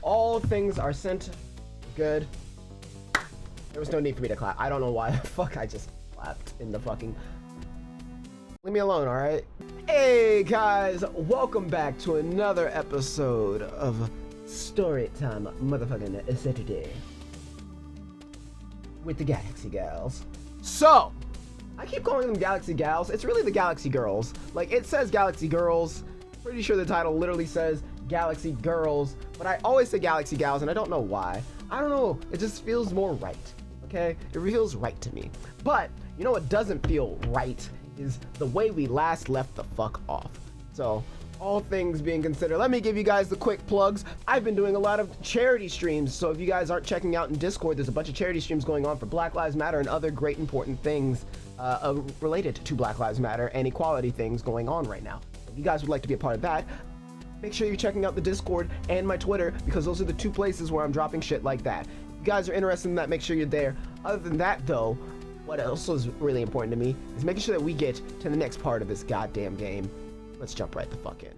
All things are sent. Good. There was no need for me to clap. I don't know why the fuck I just clapped in the fucking... Leave me alone, alright? Hey guys, welcome back to another episode of Storytime motherfucking Saturday with the Galaxy Gals. So, I keep calling them Galaxy Gals. It's really the Galaxy Girls. Like, it says Galaxy Girls. Pretty sure the title literally says Galaxy Girls, but I always say Galaxy Gals, and I don't know why. I don't know. It just feels more right, okay? It feels right to me. But, you know what doesn't feel right is the way we last left the fuck off. So, all things being considered, let me give you guys the quick plugs. I've been doing a lot of charity streams, so if you guys aren't checking out in Discord, there's a bunch of charity streams going on for Black Lives Matter and other great important things related to Black Lives Matter and equality things going on right now. If you guys would like to be a part of that, make sure you're checking out the Discord and my Twitter, because those are the two places where I'm dropping shit like that. If you guys are interested in that, make sure you're there. Other than that though, what else is really important to me is making sure that we get to the next part of this goddamn game. Let's jump right the fuck in.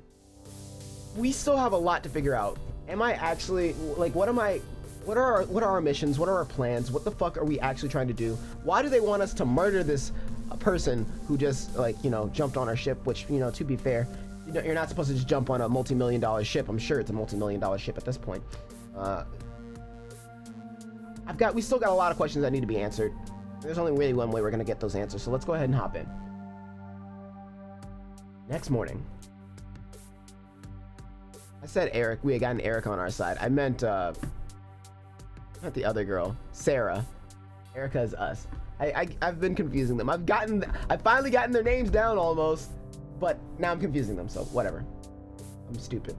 We still have a lot to figure out. Am I actually, like, what are our missions? What are our plans? What the fuck are we actually trying to do? Why do they want us to murder this person who just, like, you know, jumped on our ship, which, you know, to be fair, you know, you're not supposed to just jump on a multi-million-dollar ship. I'm sure it's a multi-million-dollar ship at this point. We still got a lot of questions that need to be answered. There's only really one way we're gonna get those answers, so let's go ahead and hop in. Next morning. I said Eric. We had gotten Eric on our side. I meant, not the other girl. Sarah. Erica is us. I've been confusing them. I've finally gotten their names down almost, but now I'm confusing them, so whatever. I'm stupid.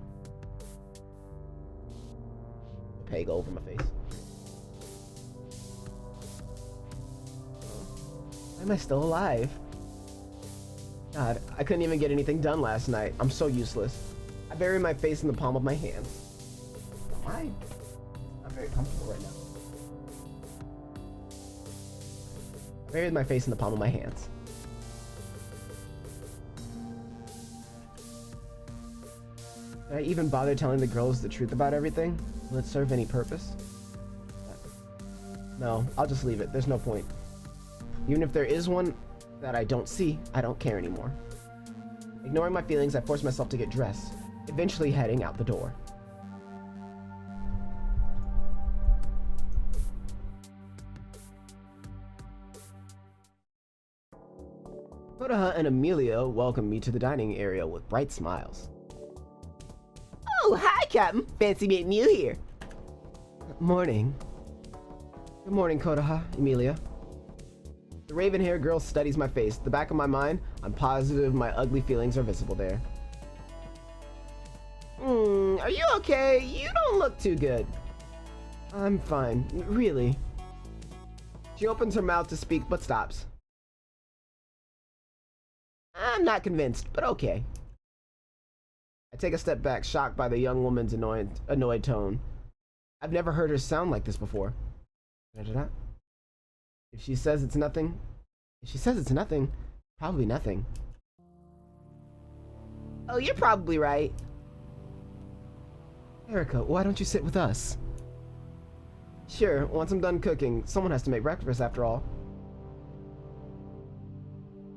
Peg over my face. Why am I still alive? God, I couldn't even get anything done last night. I'm so useless. I bury my face in the palm of my hands. I'm not very comfortable right now. I buried my face in the palm of my hands. Did I even bother telling the girls the truth about everything? Will it serve any purpose? No, I'll just leave it. There's no point. Even if there is one that I don't see, I don't care anymore. Ignoring my feelings, I forced myself to get dressed, eventually heading out the door. Kodaha and Amelia welcomed me to the dining area with bright smiles. Oh, hi, Captain. Fancy meeting you here. Morning. Good morning, Kodaha, Amelia. The raven-haired girl studies my face. The back of my mind, I'm positive my ugly feelings are visible there. Are you okay? You don't look too good. I'm fine, really. She opens her mouth to speak, but stops. I'm not convinced, but okay. I take a step back, shocked by the young woman's annoyed tone. I've never heard her sound like this before. If she says it's nothing, probably nothing. Oh, you're probably right. Erica, why don't you sit with us? Sure, once I'm done cooking, someone has to make breakfast after all.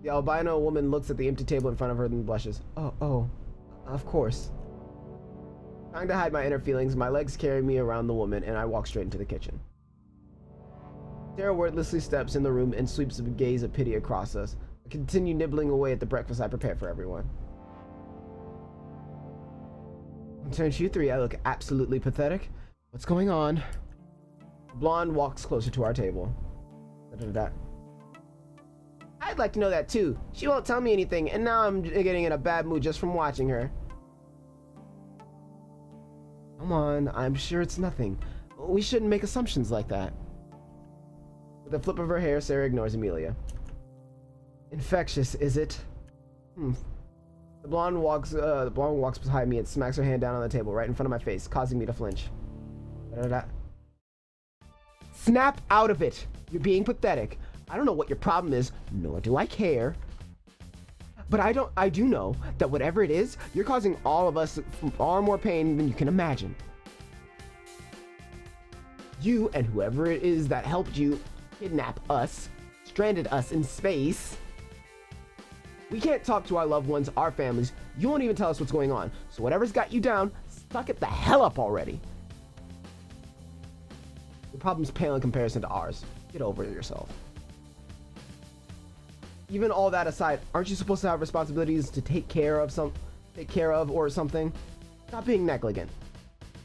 The albino woman looks at the empty table in front of her and blushes. Oh, of course. Trying to hide my inner feelings, my legs carry me around the woman and I walk straight into the kitchen. Sarah wordlessly steps in the room and sweeps a gaze of pity across us. I continue nibbling away at the breakfast I prepare for everyone. On turn 2-3, I look absolutely pathetic. What's going on? The blonde walks closer to our table. I'd like to know that too. She won't tell me anything, and now I'm getting in a bad mood just from watching her. Come on, I'm sure it's nothing. We shouldn't make assumptions like that. With a flip of her hair, Sarah ignores Amelia. Infectious, is it? The blonde walks behind me and smacks her hand down on the table right in front of my face, causing me to flinch. Snap out of it! You're being pathetic. I don't know what your problem is, nor do I care. But I do know that whatever it is, you're causing all of us far more pain than you can imagine. You and whoever it is that helped you kidnap us, stranded us in space. We can't talk to our loved ones, our families. You won't even tell us what's going on. So whatever's got you down, suck it the hell up already. Your problem's pale in comparison to ours. Get over it yourself. Even all that aside, aren't you supposed to have responsibilities to take care of or something? Stop being negligent.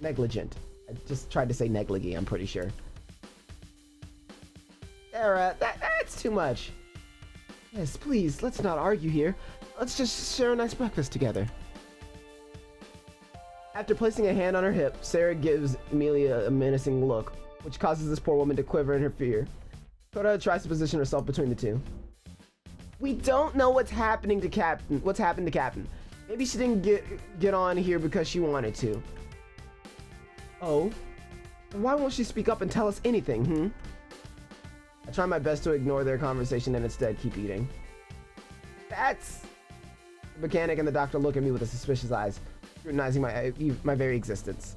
I just tried to say negligee, I'm pretty sure. Sarah, that's too much. Yes, please, let's not argue here. Let's just share a nice breakfast together. After placing a hand on her hip, Sarah gives Amelia a menacing look, which causes this poor woman to quiver in her fear. Koda tries to position herself between the two. We don't know what's happened to Captain. Maybe she didn't get on here because she wanted to. Oh? Why won't she speak up and tell us anything, I try my best to ignore their conversation and instead keep eating. That's... The mechanic and the doctor look at me with suspicious eyes, scrutinizing my very existence.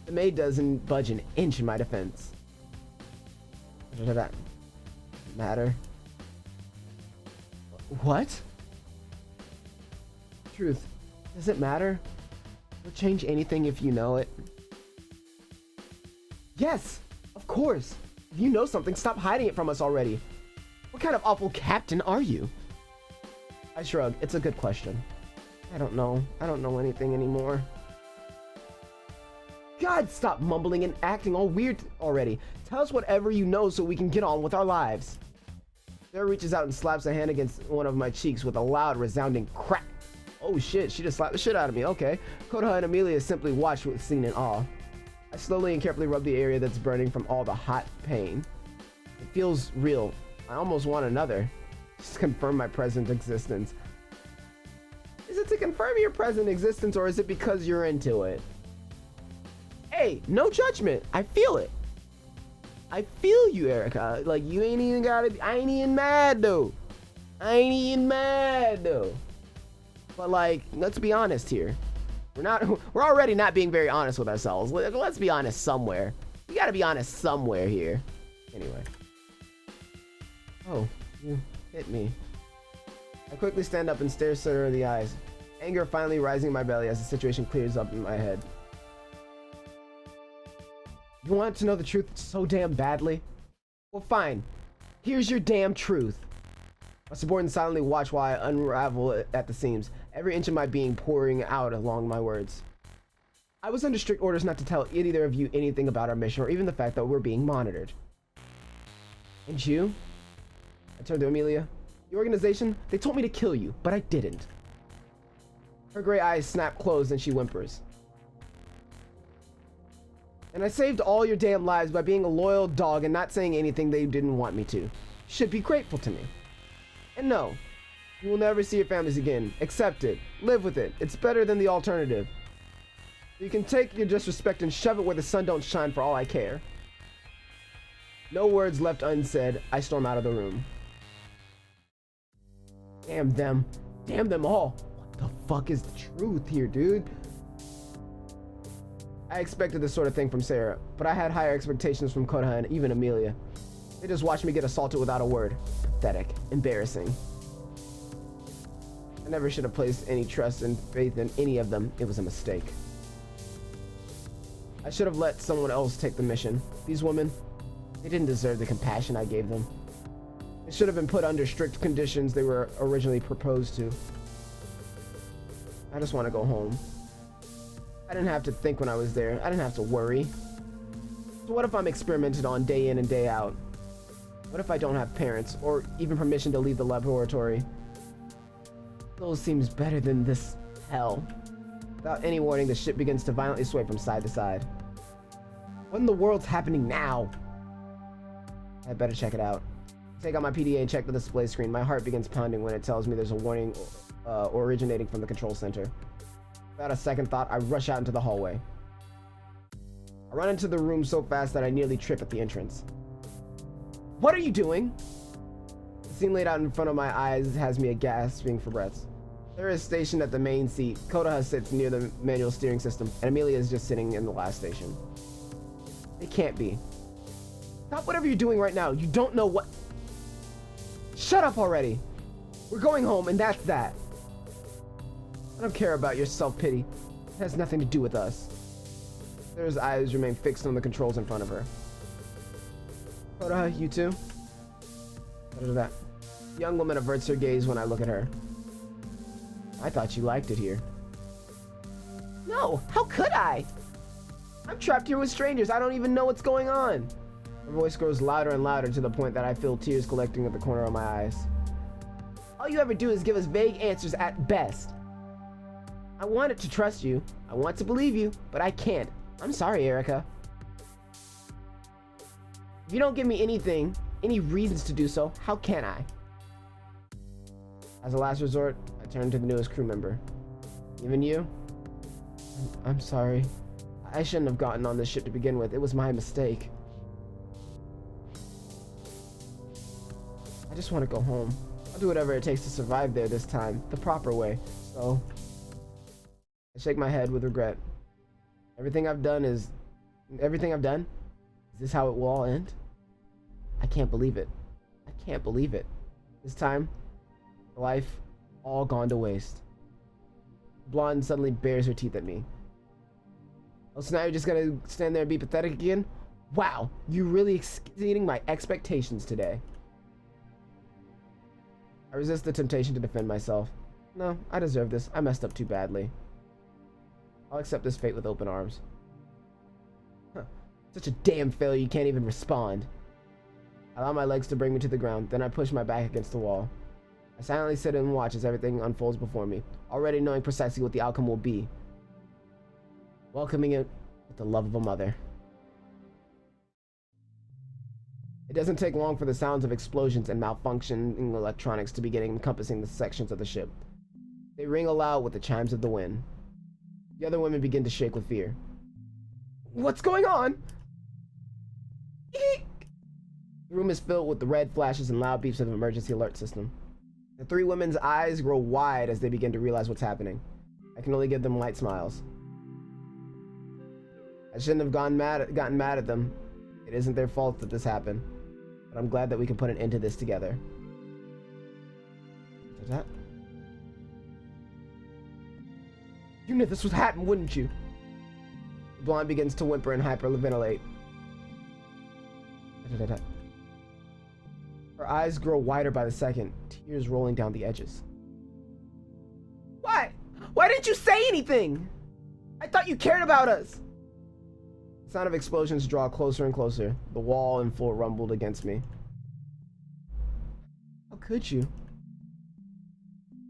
The maid doesn't budge an inch in my defense. Does that matter? What? Truth. Does it matter? Will it change anything if you know it? Yes, of course. If you know something, stop hiding it from us already. What kind of awful captain are you? I shrug. It's a good question. I don't know. I don't know anything anymore. God, stop mumbling and acting all weird already. Tell us whatever you know so we can get on with our lives. Sarah reaches out and slaps a hand against one of my cheeks with a loud, resounding crack. Oh shit, she just slapped the shit out of me. Okay. Koda and Amelia simply watch with scene in awe. I slowly and carefully rub the area that's burning from all the hot pain. It feels real. I almost want another. Just to confirm my present existence. Is it to confirm your present existence or is it because you're into it? Hey, no judgment. I feel it. I feel you, Erica. Like, you ain't even gotta be, I ain't even mad though. But like, let's be honest here. We're already not being very honest with ourselves. Let's be honest somewhere. We gotta be honest somewhere here. Anyway. Oh, you hit me. I quickly stand up and stare Sarah in the eyes. Anger finally rising in my belly as the situation clears up in my head. You want to know the truth so damn badly? Well, fine. Here's your damn truth. My subordinates silently watch while I unravel it at the seams, every inch of my being pouring out along my words. I was under strict orders not to tell either of you anything about our mission or even the fact that we're being monitored. And you? I turned to Amelia. The organization, they told me to kill you, but I didn't. Her gray eyes snap closed and she whimpers. And I saved all your damn lives by being a loyal dog and not saying anything they didn't want me to. You should be grateful to me. And no, you will never see your families again. Accept it. Live with it. It's better than the alternative. You can take your disrespect and shove it where the sun don't shine for all I care. No words left unsaid, I storm out of the room. Damn them. Damn them all. What the fuck is the truth here, dude? I expected this sort of thing from Sarah, but I had higher expectations from Koda and even Amelia. They just watched me get assaulted without a word. Pathetic. Embarrassing. I never should have placed any trust and faith in any of them. It was a mistake. I should have let someone else take the mission. These women, they didn't deserve the compassion I gave them. They should have been put under strict conditions they were originally proposed to. I just want to go home. I didn't have to think when I was there. I didn't have to worry. So what if I'm experimented on day in and day out? What if I don't have parents or even permission to leave the laboratory? Still seems better than this hell. Without any warning, the ship begins to violently sway from side to side. What in the world's happening now? I better check it out. Take out my PDA and check the display screen. My heart begins pounding when it tells me there's a warning originating from the control center. Without a second thought, I rush out into the hallway. I run into the room so fast that I nearly trip at the entrance. What are you doing? The scene laid out in front of my eyes has me gasping for breath. Sarah is stationed at the main seat. Koda sits near the manual steering system, and Amelia is just sitting in the last station. It can't be. Stop whatever you're doing right now. You don't know what... Shut up already. We're going home, and that's that. I don't care about your self-pity. It has nothing to do with us. Sarah's eyes remain fixed on the controls in front of her. Hoda, you too? What is that? The young woman averts her gaze when I look at her. I thought you liked it here. No, how could I? I'm trapped here with strangers. I don't even know what's going on. Her voice grows louder and louder to the point that I feel tears collecting at the corner of my eyes. All you ever do is give us vague answers at best. I wanted to trust you. I want to believe you, but I can't. I'm sorry, Erica. If you don't give me anything, any reasons to do so, how can I? As a last resort, I turn to the newest crew member. Even you? I'm sorry. I shouldn't have gotten on this ship to begin with. It was my mistake. I just want to go home. I'll do whatever it takes to survive there this time, the proper way. So, I shake my head with regret. Everything I've done? Is this how it will all end? I can't believe it. I can't believe it. This time, life all gone to waste. Blonde suddenly bares her teeth at me. Oh, so now you're just gonna stand there and be pathetic again? Wow, you're really exceeding my expectations today. I resist the temptation to defend myself. No, I deserve this. I messed up too badly. I'll accept this fate with open arms. Huh. Such a damn failure you can't even respond. I allow my legs to bring me to the ground, then I push my back against the wall. I silently sit and watch as everything unfolds before me, already knowing precisely what the outcome will be. Welcoming it with the love of a mother. It doesn't take long for the sounds of explosions and malfunctioning electronics to begin encompassing the sections of the ship. They ring aloud with the chimes of the wind. The other women begin to shake with fear. What's going on? Eek! The room is filled with the red flashes and loud beeps of the emergency alert system. The three women's eyes grow wide as they begin to realize what's happening. I can only give them light smiles. I shouldn't have gotten mad at them. It isn't their fault that this happened. But I'm glad that we can put an end to this together. What's that? You knew this would happen, wouldn't you? The blonde begins to whimper and hyperventilate. Her eyes grow wider by the second, tears rolling down the edges. Why? Why didn't you say anything? I thought you cared about us. The sound of explosions draw closer and closer. The wall and floor rumbled against me. How could you?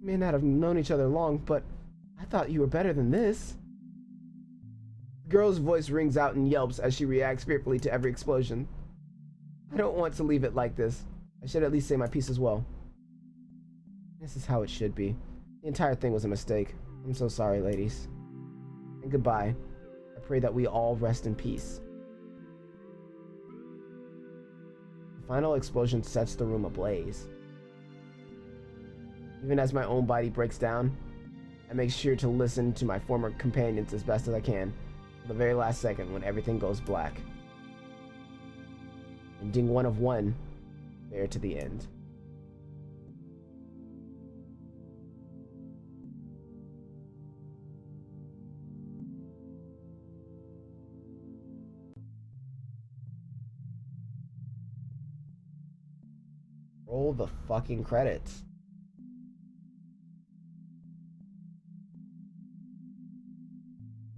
We may not have known each other long, but I thought you were better than this. The girl's voice rings out in yelps as she reacts fearfully to every explosion. I don't want to leave it like this. I should at least say my piece as well. This is how it should be. The entire thing was a mistake. I'm so sorry, ladies. And goodbye. I pray that we all rest in peace. The final explosion sets the room ablaze. Even as my own body breaks down, I make sure to listen to my former companions as best as I can, till the very last second when everything goes black. Ending one of one, fair to the end. Roll the fucking credits.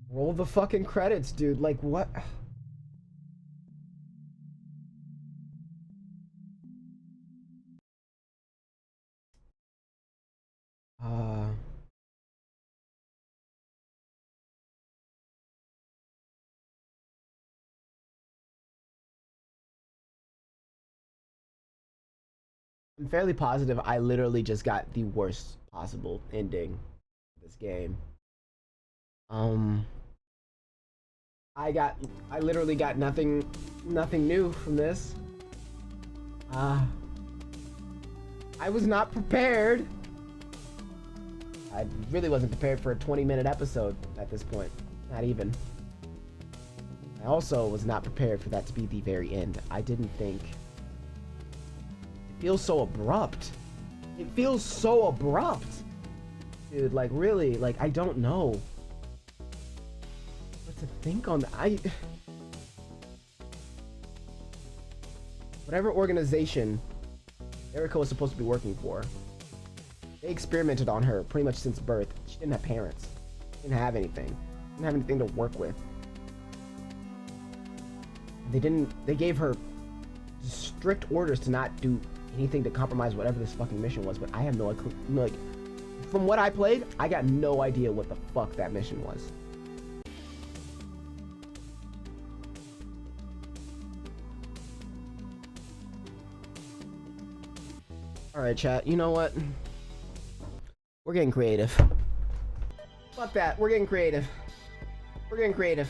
Roll the fucking credits, dude. Like, what? I'm fairly positive I literally just got the worst possible ending of this game. I literally got nothing new from this. I was not prepared. I really wasn't prepared for a 20-minute episode at this point. Not even. I also was not prepared for that to be the very end. I didn't think. It feels so abrupt. It feels so abrupt. Dude, like really, like I don't know what to think on that. Whatever organization Erica was supposed to be working for, they experimented on her pretty much since birth. She didn't have parents. Didn't have anything. Didn't have anything to work with. They gave her strict orders to not do anything to compromise whatever this fucking mission was, but I have no clue. Like, from what I played, I got no idea what the fuck that mission was. Alright, chat, you know what? We're getting creative. Fuck that, we're getting creative. We're getting creative.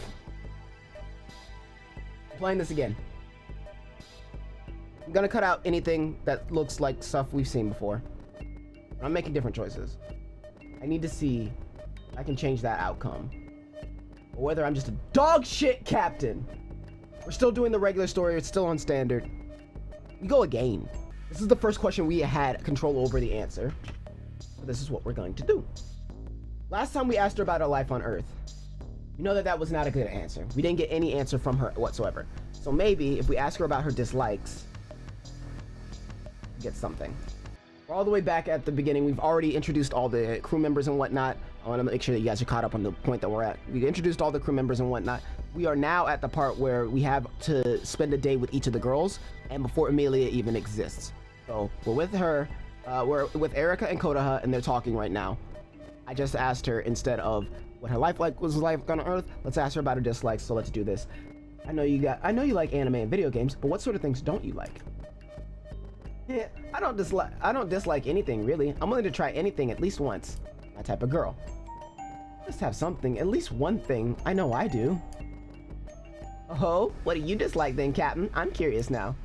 I'm playing this again. I'm gonna cut out anything that looks like stuff we've seen before. I'm making different choices. I need to see if I can change that outcome. Or whether I'm just a dog shit captain. We're still doing the regular story, it's still on standard. We go again. This is the first question we had control over the answer. So this is what we're going to do. Last time we asked her about her life on Earth. You know that was not a good answer. We didn't get any answer from her whatsoever. So maybe if we ask her about her dislikes, we get something. We're all the way back at the beginning. We've already introduced all the crew members and whatnot. I want to make sure that you guys are caught up on the point that we're at. We introduced all the crew members and whatnot. We are now at the part where we have to spend a day with each of the girls, and before Amelia even exists. So we're with her, we're with Erica and Kodaha, and they're talking right now. I just asked her, instead of what her life was like on Earth, let's ask her about her dislikes. So let's do this. I know you like anime and video games, but what sort of things don't you like? Yeah, I don't dislike anything really. I'm willing to try anything at least once. My type of girl. Just have something, at least one thing. I know I do. Oh, what do you dislike then, Captain? I'm curious now.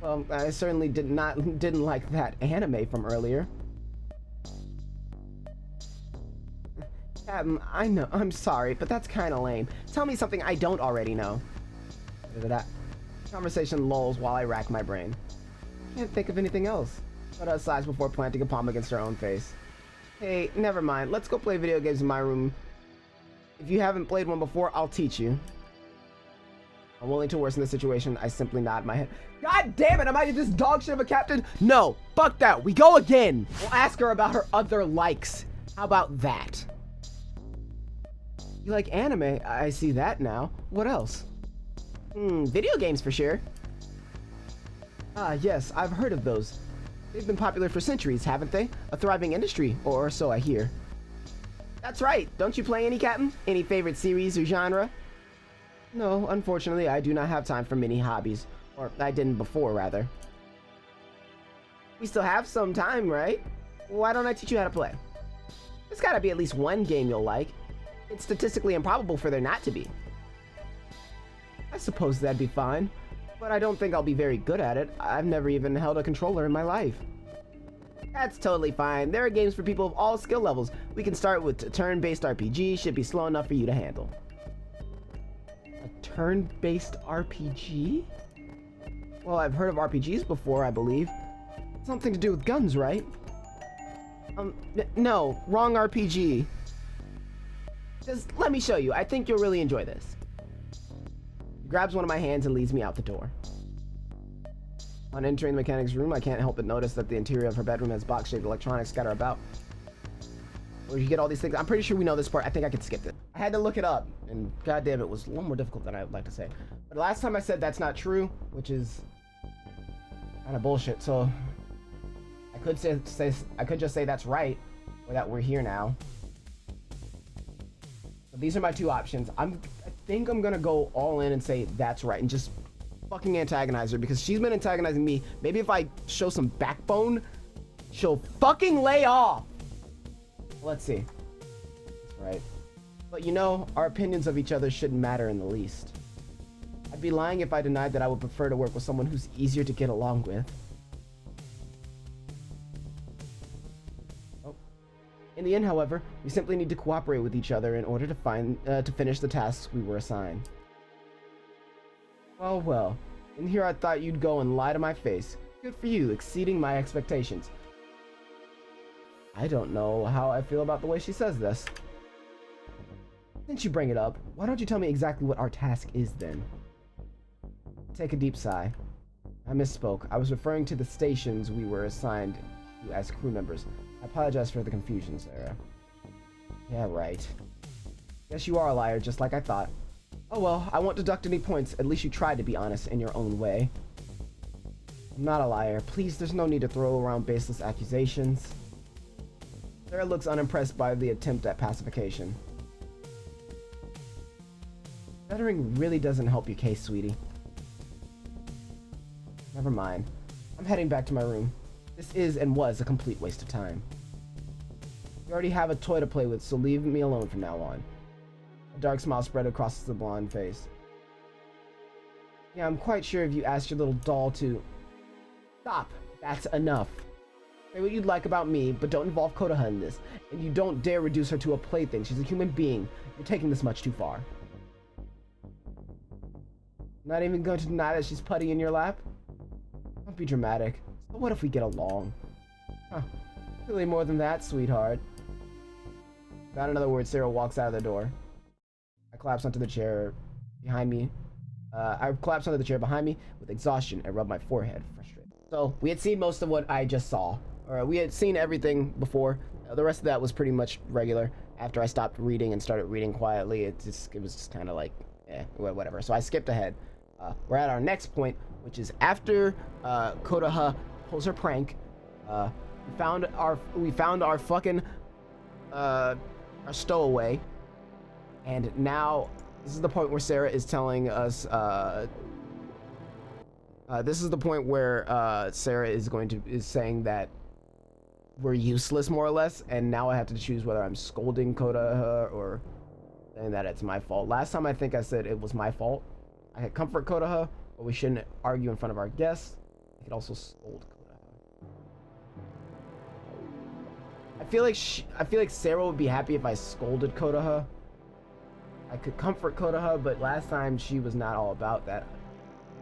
Well, I certainly didn't like that anime from earlier. Captain, I know, I'm sorry, but that's kind of lame. Tell me something I don't already know. That conversation lulls while I rack my brain. Can't think of anything else. But sighs before planting a palm against her own face. Hey, never mind. Let's go play video games in my room. If you haven't played one before, I'll teach you. I'm willing to worsen the situation. I simply nod my head. God damn it! Am I this dog shit of a captain? No, fuck that. We go again. We'll ask her about her other likes. How about that? You like anime? I see that now. What else? Video games for sure. Ah, yes, I've heard of those. They've been popular for centuries, haven't they? A thriving industry, or so I hear. That's right. Don't you play any, Captain? Any favorite series or genre? No, unfortunately, I do not have time for many hobbies. Or I didn't before, rather. We still have some time, right? Why don't I teach you how to play? There's gotta be at least one game you'll like. It's statistically improbable for there not to be. I suppose that'd be fine. But I don't think I'll be very good at it. I've never even held a controller in my life. That's totally fine. There are games for people of all skill levels. We can start with a turn-based RPG. Should be slow enough for you to handle. A turn-based RPG? Well, I've heard of RPGs before, I believe. Something to do with guns, right? No, wrong RPG. Just let me show you. I think you'll really enjoy this. He grabs one of my hands and leads me out the door. On entering the mechanic's room, I can't help but notice that the interior of her bedroom has box-shaped electronics scattered about. Where you get all these things. I'm pretty sure we know this part. I think I could skip it. I had to look it up, and goddamn, it was a little more difficult than I would like to say. But last time I said that's not true, which is kind of bullshit. So I could just say that's right, or that we're here now. So these are my two options. I think I'm gonna go all in and say that's right, and just fucking antagonize her, because she's been antagonizing me. Maybe if I show some backbone, she'll fucking lay off. Let's see. That's right. But you know, our opinions of each other shouldn't matter in the least. I'd be lying if I denied that I would prefer to work with someone who's easier to get along with. Oh. In the end, however, we simply need to cooperate with each other in order to finish the tasks we were assigned. Well, well. In here I thought you'd go and lie to my face. Good for you, exceeding my expectations. I don't know how I feel about the way she says this. Since you bring it up, why don't you tell me exactly what our task is then? Take a deep sigh. I misspoke. I was referring to the stations we were assigned to as crew members. I apologize for the confusion, Sarah. Yeah, right. Guess you are a liar, just like I thought. Oh well, I won't deduct any points. At least you tried to be honest in your own way. I'm not a liar. Please, there's no need to throw around baseless accusations. Sarah looks unimpressed by the attempt at pacification. Stuttering really doesn't help your case, sweetie. Never mind. I'm heading back to my room. This is and was a complete waste of time. You already have a toy to play with, so leave me alone from now on. A dark smile spread across the blonde face. Yeah, I'm quite sure if you asked your little doll to... Stop! That's enough. Say what you'd like about me, but don't involve Kodaha in this. And you don't dare reduce her to a plaything. She's a human being. You're taking this much too far. Not even going to deny that she's putty in your lap? Don't be dramatic. So what if we get along? Huh. Really more than that, sweetheart. Without another word, Sarah walks out of the door. I collapse onto the chair behind me. With exhaustion and rub my forehead, frustrated. So, we had seen most of what I just saw. Or we had seen everything before. The rest of that was pretty much regular. After I stopped reading and started reading quietly, it was just kind of like, whatever. So I skipped ahead. We're at our next point, which is after Kodaha pulls her prank. We found our fucking our stowaway, and now this is the point where Sarah is telling us. This is the point where Sarah is saying that we're useless, more or less, and now I have to choose whether I'm scolding Kodaha or saying that it's my fault. Last time I think I said it was my fault. I could comfort Kodaha, but we shouldn't argue in front of our guests. I could also scold Kodaha. I feel like Sarah would be happy if I scolded Kodaha. I could comfort Kodaha, but last time she was not all about that.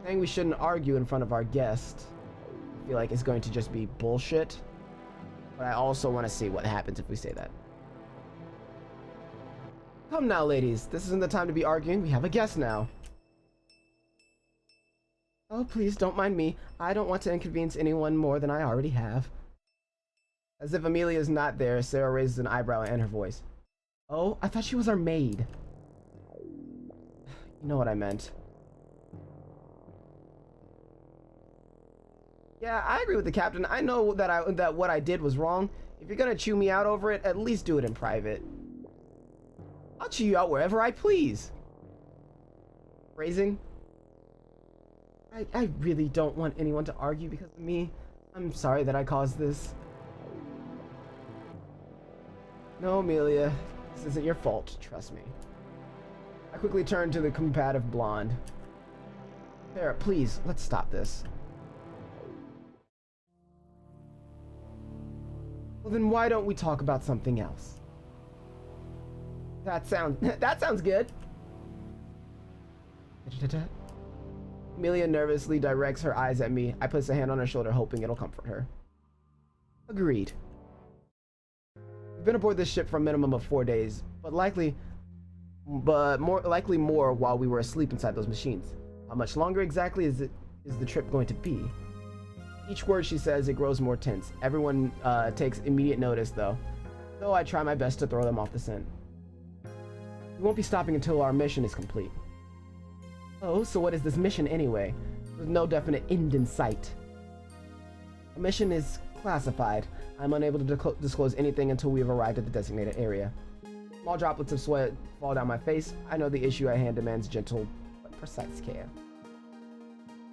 Saying we shouldn't argue in front of our guests, I feel like it's going to just be bullshit. But I also want to see what happens if we say that. Come now, ladies. This isn't the time to be arguing. We have a guest now. Oh, please don't mind me. I don't want to inconvenience anyone more than I already have. As if Amelia is not there, Sarah raises an eyebrow and her voice. Oh, I thought she was our maid. You know what I meant. Yeah, I agree with the captain. I know that what I did was wrong. If you're gonna chew me out over it, at least do it in private. I'll chew you out wherever I please. Phrasing? I really don't want anyone to argue because of me. I'm sorry that I caused this. No, Amelia, this isn't your fault, trust me. I quickly turn to the combative blonde. Sarah, please, let's stop this. Well, then why don't we talk about something else? That sounds good. Amelia nervously directs her eyes at me. I place a hand on her shoulder, hoping it'll comfort her. Agreed. We've been aboard this ship for a minimum of 4 days, but more likely more while we were asleep inside those machines. How much longer exactly is the trip going to be? Each word she says, it grows more tense. Everyone takes immediate notice, though I try my best to throw them off the scent. We won't be stopping until our mission is complete. Oh, so what is this mission anyway? There's no definite end in sight. The mission is classified. I'm unable to disclose anything until we have arrived at the designated area. Small droplets of sweat fall down my face. I know the issue at hand demands gentle but precise care.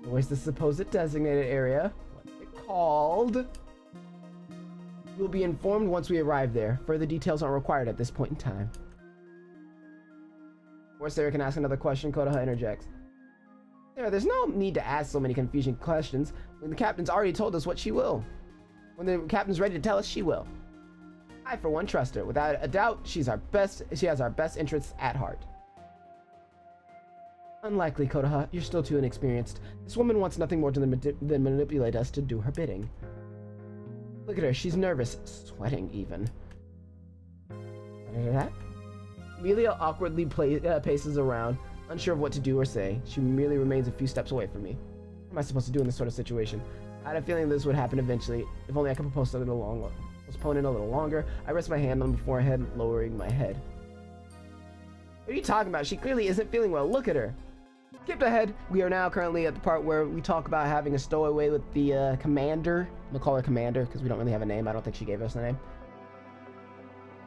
Where's the supposed designated area? What's it called? You'll be informed once we arrive there. Further details aren't required at this point in time. Before Sarah can ask another question, Kodaha interjects. Sarah, there's no need to ask so many confusing questions when the captain's already told us what she will. When the captain's ready to tell us, she will. I, for one, trust her. Without a doubt, she has our best interests at heart. Unlikely, Kodaha. You're still too inexperienced. This woman wants nothing more than manipulate us to do her bidding. Look at her. She's nervous. Sweating, even. Amelia awkwardly paces around, unsure of what to do or say. She merely remains a few steps away from me. What am I supposed to do in this sort of situation? I had a feeling this would happen eventually. If only I could postpone it a little longer. I rest my hand on the forehead, lowering my head. What are you talking about? She clearly isn't feeling well. Look at her. Skipped ahead. We are now currently at the part where we talk about having a stowaway with the commander. We'll call her Commander because we don't really have a name. I don't think she gave us a name.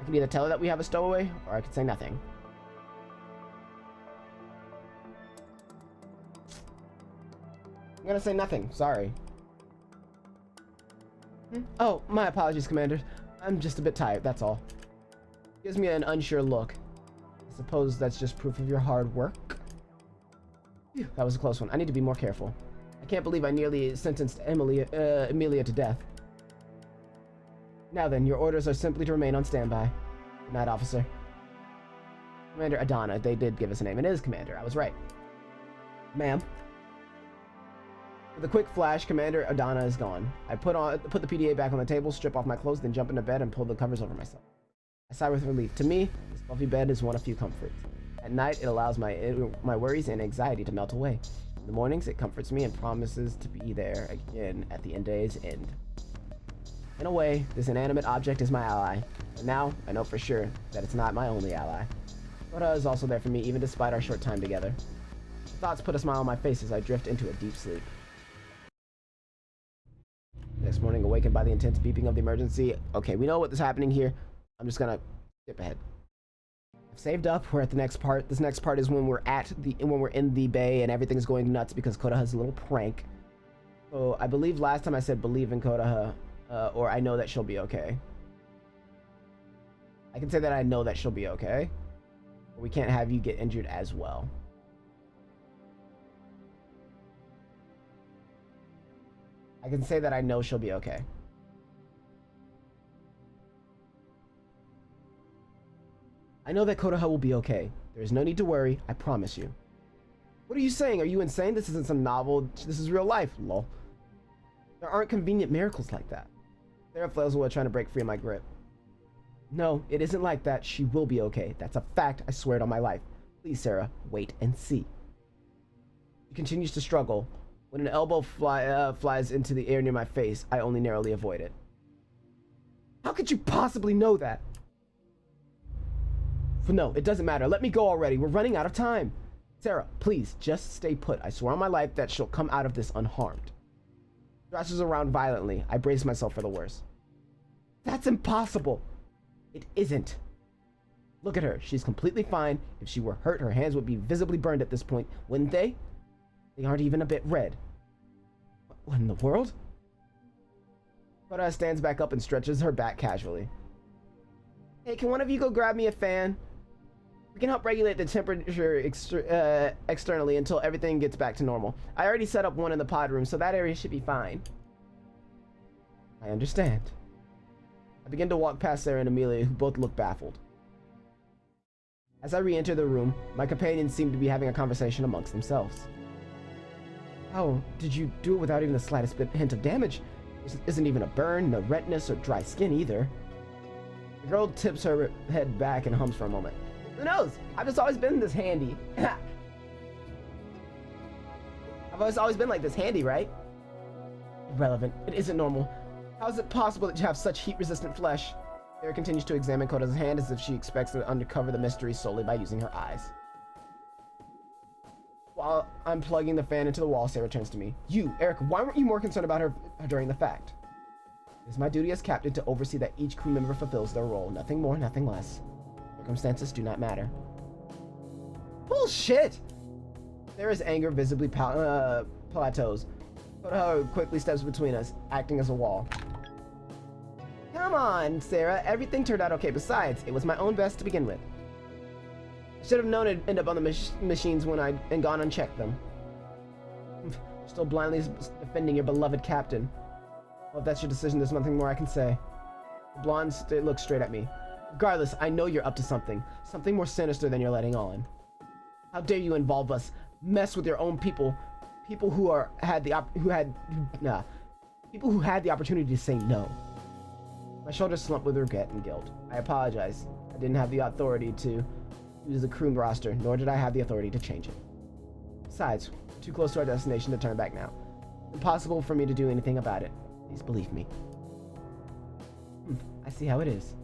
I can either tell her that we have a stowaway, or I could say nothing. I'm gonna say nothing. Sorry. Oh, my apologies, Commander. I'm just a bit tired, that's all. Gives me an unsure look. I suppose that's just proof of your hard work. Phew, that was a close one. I need to be more careful. I can't believe I nearly sentenced Amelia to death. Now then, your orders are simply to remain on standby. Good night, officer. Commander Adana. They did give us a name. It is Commander. I was right. Ma'am. With a quick flash, Commander Adana is gone. I put the PDA back on the table, strip off my clothes, then jump into bed and pull the covers over myself. I sigh with relief. To me, this fluffy bed is one of few comforts. At night, it allows my worries and anxiety to melt away. In the mornings, it comforts me and promises to be there again at the day's end. In a way, this inanimate object is my ally. And now, I know for sure that it's not my only ally. Koda is also there for me, even despite our short time together. The thoughts put a smile on my face as I drift into a deep sleep. Next morning, awakened by the intense beeping of the emergency. Okay, we know what is happening here. I'm just gonna skip ahead. I've saved up. We're at the next part. This next part is when we're in the bay and everything's going nuts because Koda has a little prank. So I believe last time I said believe in Koda, or I know that she'll be okay. I can say that I know that she'll be okay. But we can't have you get injured as well. I can say that I know she'll be okay. I know that Kodaha will be okay. There is no need to worry, I promise you. What are you saying? Are you insane? This isn't some novel. This is real life, lol. There aren't convenient miracles like that. Sarah flails away, trying to break free of my grip. No, it isn't like that. She will be okay. That's a fact. I swear it on my life. Please, Sarah, wait and see. She continues to struggle. When an elbow flies into the air near my face, I only narrowly avoid it. How could you possibly know that? No, it doesn't matter. Let me go already. We're running out of time. Sarah, please, just stay put. I swear on my life that she'll come out of this unharmed. Thrashes around violently. I brace myself for the worst. That's impossible. It isn't. Look at her. She's completely fine. If she were hurt, her hands would be visibly burned at this point, wouldn't they? They aren't even a bit red. What in the world? Koda stands back up and stretches her back casually. Hey, can one of you go grab me a fan? We can help regulate the temperature externally until everything gets back to normal. I already set up one in the pod room, so that area should be fine. I understand. I begin to walk past Sarah and Amelia, who both look baffled. As I re-enter the room, my companions seem to be having a conversation amongst themselves. How did you do it without even the slightest hint of damage? Isn't even a burn, no redness, or dry skin either. The girl tips her head back and hums for a moment. Who knows? I've just always been this handy. I've always been like this handy, right? Irrelevant. It isn't normal. How is it possible that you have such heat-resistant flesh? Sarah continues to examine Koda's hand as if she expects to uncover the mystery solely by using her eyes. While I'm plugging the fan into the wall, Sarah turns to me. You, Erica, why weren't you more concerned about her during the fact? It is my duty as captain to oversee that each crew member fulfills their role. Nothing more, nothing less. Circumstances do not matter. Bullshit! Sarah's anger visibly plateaus. Koda quickly steps between us, acting as a wall. Come on, Sarah. Everything turned out okay. Besides, it was my own best to begin with. I should have known it'd end up on the machines when I'd gone and checked them. Still blindly defending your beloved captain. Well, if that's your decision, there's nothing more I can say. The blonde looks straight at me. Regardless, I know you're up to something. Something more sinister than you're letting on. How dare you involve us mess with your own people, people who had the opportunity to say no. My shoulders slumped with regret and guilt. I apologize. I didn't have the authority to use the crew roster, nor did I have the authority to change it. Besides, we're too close to our destination to turn back now. Impossible for me to do anything about it. Please believe me. I see how it is.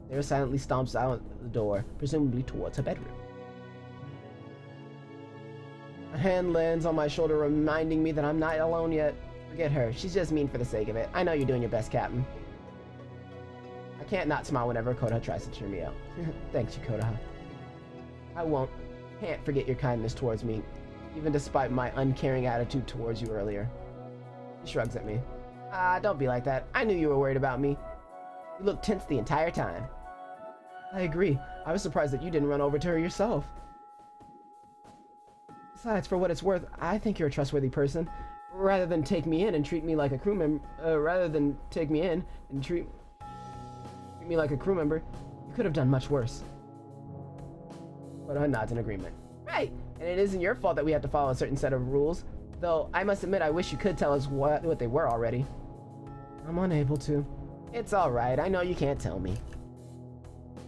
Sarah silently stomps out the door, presumably towards her bedroom. A hand lands on my shoulder, reminding me that I'm not alone yet. Forget her. She's just mean for the sake of it. I know you're doing your best, Captain. I can't not smile whenever Kodaha tries to cheer me up. Thanks, you, Kodaha. I can't forget your kindness towards me, even despite my uncaring attitude towards you earlier. He shrugs at me. Don't be like that. I knew you were worried about me. You looked tense the entire time. I agree. I was surprised that you didn't run over to her yourself. Besides, for what it's worth, I think you're a trustworthy person. Rather than take me in and treat me like a crew member, you could have done much worse. Kodaha nods in agreement. Right, and it isn't your fault that we have to follow a certain set of rules. Though, I must admit, I wish you could tell us what they were already. I'm unable to. It's alright, I know you can't tell me.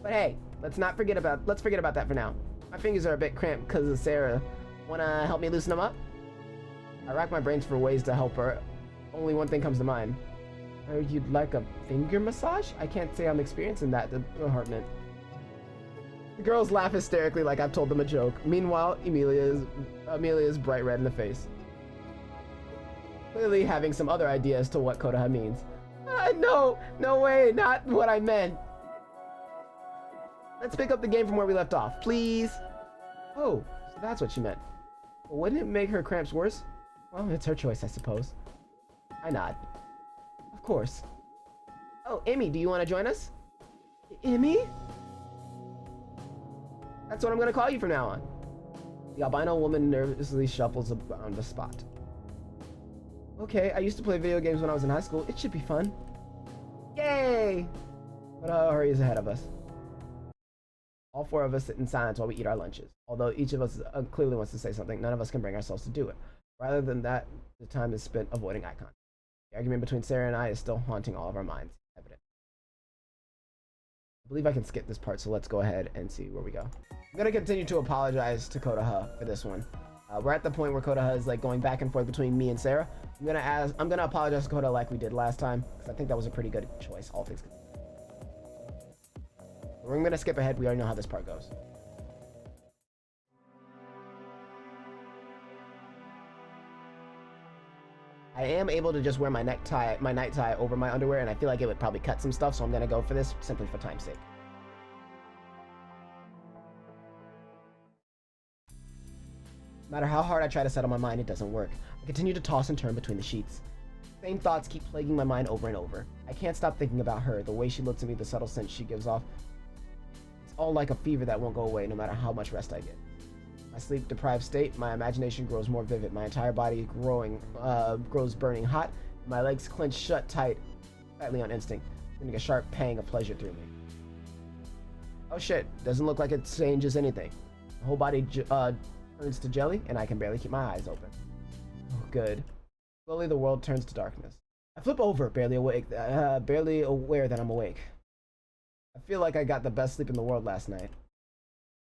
But hey, let's forget about that for now. My fingers are a bit cramped because of Sarah. Wanna help me loosen them up? I rack my brains for ways to help her. Only one thing comes to mind. You'd like a finger massage? I can't say I'm experiencing that department. The girls laugh hysterically like I've told them a joke. Meanwhile, Amelia's bright red in the face. Clearly having some other idea as to what Kodaha means. No way, not what I meant. Let's pick up the game from where we left off, please. Oh, so that's what she meant. Well, wouldn't it make her cramps worse? Well, it's her choice, I suppose. I nod. Of course. Oh, Emmy, do you want to join us? Emmy? That's what I'm gonna call you from now on. The albino woman nervously shuffles around the spot. Okay, I used to play video games when I was in high school. It should be fun. Yay! But hurry is ahead of us. All four of us sit in silence while we eat our lunches. Although each of us clearly wants to say something, none of us can bring ourselves to do it. Rather than that, the time is spent avoiding eye contact. The argument between Sarah and I is still haunting all of our minds. Evident. I believe I can skip this part, so let's go ahead and see where we go. I'm gonna continue to apologize to Kodaha for this one. We're at the point where Kodaha is like going back and forth between me and Sarah. I'm gonna apologize to Kodaha like we did last time, because I think that was a pretty good choice, all things considered. We're gonna skip ahead. We already know how this part goes. I am able to just wear my night tie over my underwear, and I feel like it would probably cut some stuff, so I'm gonna go for this simply for time's sake. No matter how hard I try to settle my mind, it doesn't work. I continue to toss and turn between the sheets. Same thoughts keep plaguing my mind over and over. I can't stop thinking about her, the way she looks at me, the subtle sense she gives off. It's all like a fever that won't go away no matter how much rest I get. My sleep-deprived state, my imagination grows more vivid, my entire body grows burning hot, my legs clench shut tightly on instinct, sending a sharp pang of pleasure through me. Oh shit, doesn't look like it changes anything. My whole body turns to jelly, and I can barely keep my eyes open. Oh, good. Slowly, the world turns to darkness. I flip over, barely aware that I'm awake. I feel like I got the best sleep in the world last night.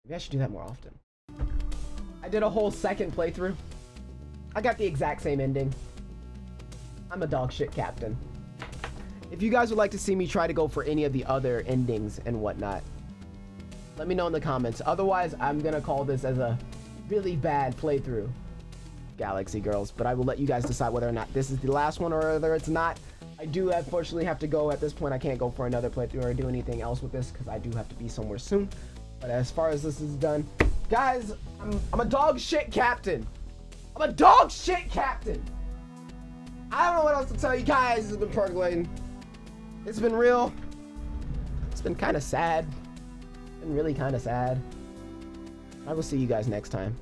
Maybe I should do that more often. I did a whole second playthrough. I got the exact same ending. I'm a dog shit captain. If you guys would like to see me try to go for any of the other endings and whatnot, let me know in the comments. Otherwise, I'm gonna call this as a really bad playthrough, Galaxy Girls, but I will let you guys decide whether or not this is the last one or whether it's not. I do unfortunately have to go at this point. I can't go for another playthrough or do anything else with this because I do have to be somewhere soon. But as far as this is done, guys, I'm a dog shit captain. I'm a dog shit captain. I don't know what else to tell you guys. It's been percolating. It's been real. It's been kind of sad. It's been really kind of sad. I will see you guys next time.